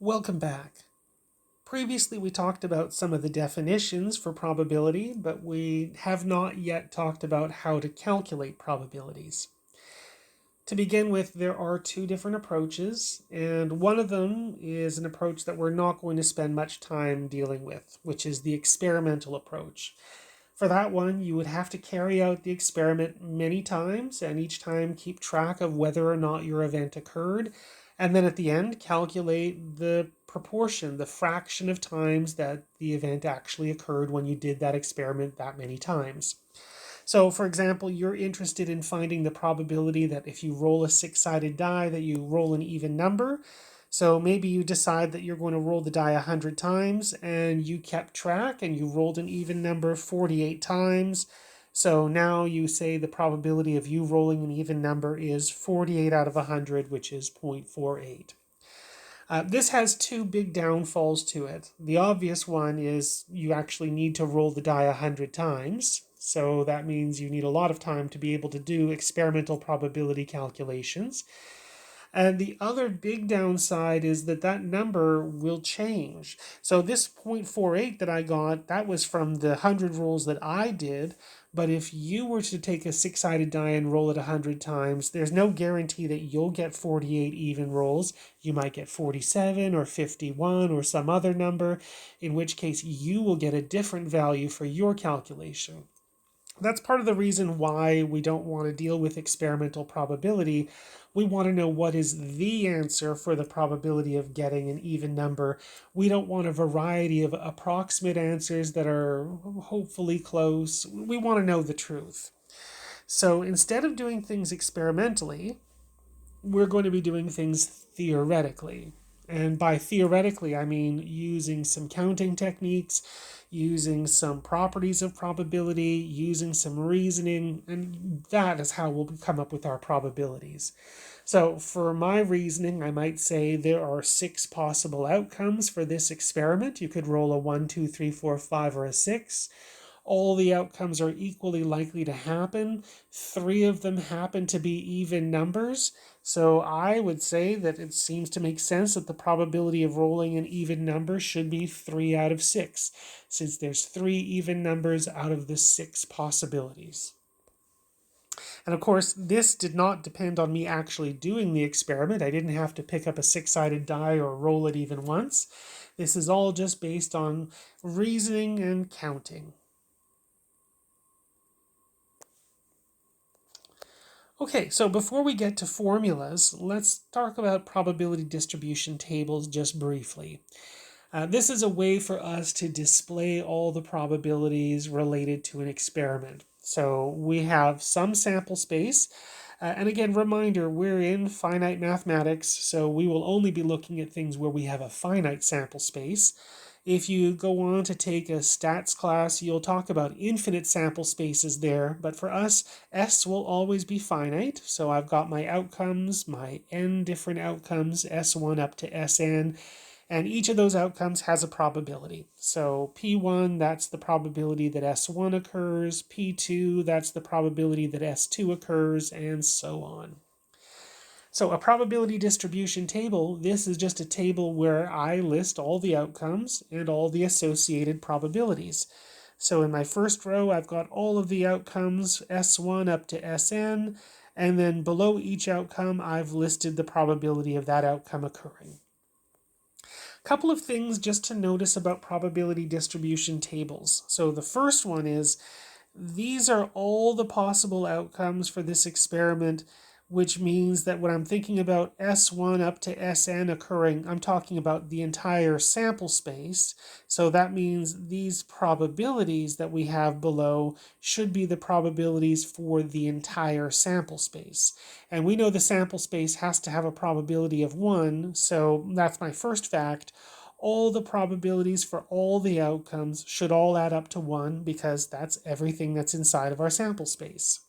Welcome back. Previously, we talked about some of the definitions for probability, but we have not yet talked about how to calculate probabilities. To begin with, there are two different approaches, and one of them is an approach that we're not going to spend much time dealing with, which is the experimental approach. For that one, you would have to carry out the experiment many times, and each time keep track of whether or not your event occurred, and then at the end, calculate the proportion, the fraction of times that the event actually occurred when you did that experiment that many times. So, for example, you're interested in finding the probability that if you roll a six-sided die, that you roll an even number. So maybe you decide that you're going to roll the die 100 times and you kept track and you rolled an even number 48 times. So now you say the probability of you rolling an even number is 48 out of 100, which is 0.48. This has two big downfalls to it. The obvious one is you actually need to roll the die 100 times. So that means you need a lot of time to be able to do experimental probability calculations. And the other big downside is that that number will change. So this 0.48 that I got, that was from the 100 rolls that I did. But if you were to take a six-sided die and roll it 100 times, there's no guarantee that you'll get 48 even rolls. You might get 47 or 51 or some other number, in which case you will get a different value for your calculation. That's part of the reason why we don't want to deal with experimental probability. We want to know what is the answer for the probability of getting an even number. We don't want a variety of approximate answers that are hopefully close. We want to know the truth. So instead of doing things experimentally, we're going to be doing things theoretically. And by theoretically, I mean using some counting techniques, using some properties of probability, using some reasoning, and that is how we'll come up with our probabilities. So for my reasoning, I might say there are 6 possible outcomes for this experiment. You could roll a 1, 2, 3, 4, 5, or a 6. All the outcomes are equally likely to happen. 3 of them happen to be even numbers. So I would say that it seems to make sense that the probability of rolling an even number should be 3 out of 6, since there's 3 even numbers out of the 6 possibilities. And of course, this did not depend on me actually doing the experiment. I didn't have to pick up a six-sided die or roll it even once. This is all just based on reasoning and counting. Okay, so before we get to formulas, let's talk about probability distribution tables just briefly. This is a way for us to display all the probabilities related to an experiment. So we have some sample space. And again, reminder, we're in finite mathematics, so we will only be looking at things where we have a finite sample space. If you go on to take a stats class, you'll talk about infinite sample spaces there, but for us, S will always be finite. So I've got my outcomes, my n different outcomes, S1 up to Sn, and each of those outcomes has a probability. So P1, that's the probability that S1 occurs, P2, that's the probability that S2 occurs, and so on. So a probability distribution table, this is just a table where I list all the outcomes and all the associated probabilities. So in my first row, I've got all of the outcomes, S1 up to Sn, and then below each outcome, I've listed the probability of that outcome occurring. A couple of things just to notice about probability distribution tables. So the first one is, these are all the possible outcomes for this experiment, which means that when I'm thinking about S1 up to Sn occurring, I'm talking about the entire sample space. So that means these probabilities that we have below should be the probabilities for the entire sample space. And we know the sample space has to have a probability of 1, so that's my first fact. All the probabilities for all the outcomes should all add up to 1 because that's everything that's inside of our sample space.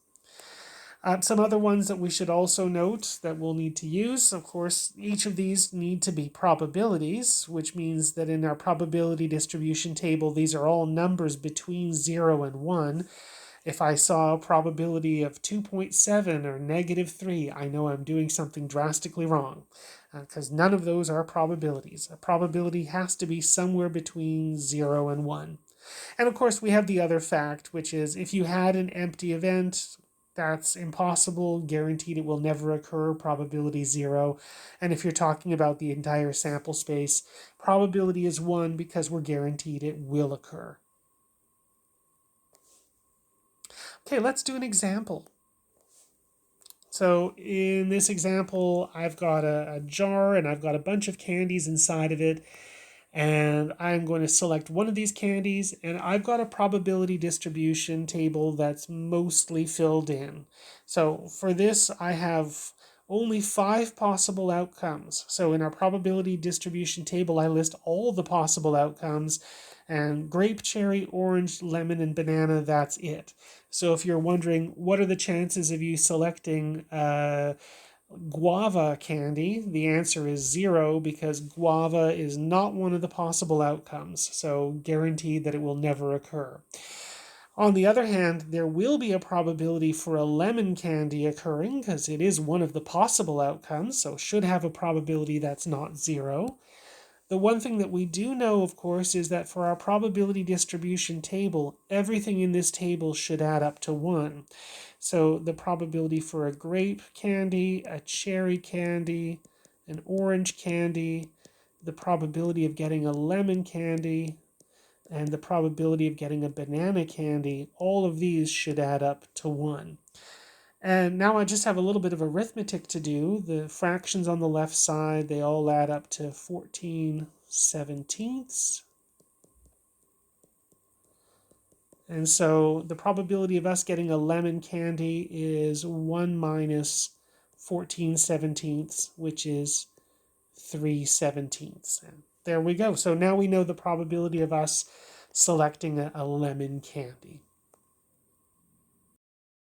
Some other ones that we should also note that we'll need to use, of course, each of these need to be probabilities, which means that in our probability distribution table, these are all numbers between 0 and 1. If I saw a probability of 2.7 or -3, I know I'm doing something drastically wrong, because none of those are probabilities. A probability has to be somewhere between 0 and 1. And of course, we have the other fact, which is if you had an empty event, that's impossible, guaranteed it will never occur, probability 0. And if you're talking about the entire sample space, probability is 1 because we're guaranteed it will occur. Okay, let's do an example. So in this example, I've got a jar and I've got a bunch of candies inside of it. And I'm going to select one of these candies, and I've got a probability distribution table that's mostly filled in. So for this, I have only 5 possible outcomes. So in our probability distribution table, I list all the possible outcomes, and grape, cherry, orange, lemon, and banana, that's it. So if you're wondering, what are the chances of you selecting guava candy? The answer is 0 because guava is not one of the possible outcomes, so guaranteed that it will never occur. On the other hand, there will be a probability for a lemon candy occurring because it is one of the possible outcomes, so should have a probability that's not 0. The one thing that we do know, of course, is that for our probability distribution table, everything in this table should add up to 1. So the probability for a grape candy, a cherry candy, an orange candy, the probability of getting a lemon candy, and the probability of getting a banana candy, all of these should add up to 1. And now I just have a little bit of arithmetic to do. The fractions on the left side, they all add up to 14/17. And so the probability of us getting a lemon candy is 1 minus 14/17, which is 3/17. And there we go. So now we know the probability of us selecting a lemon candy.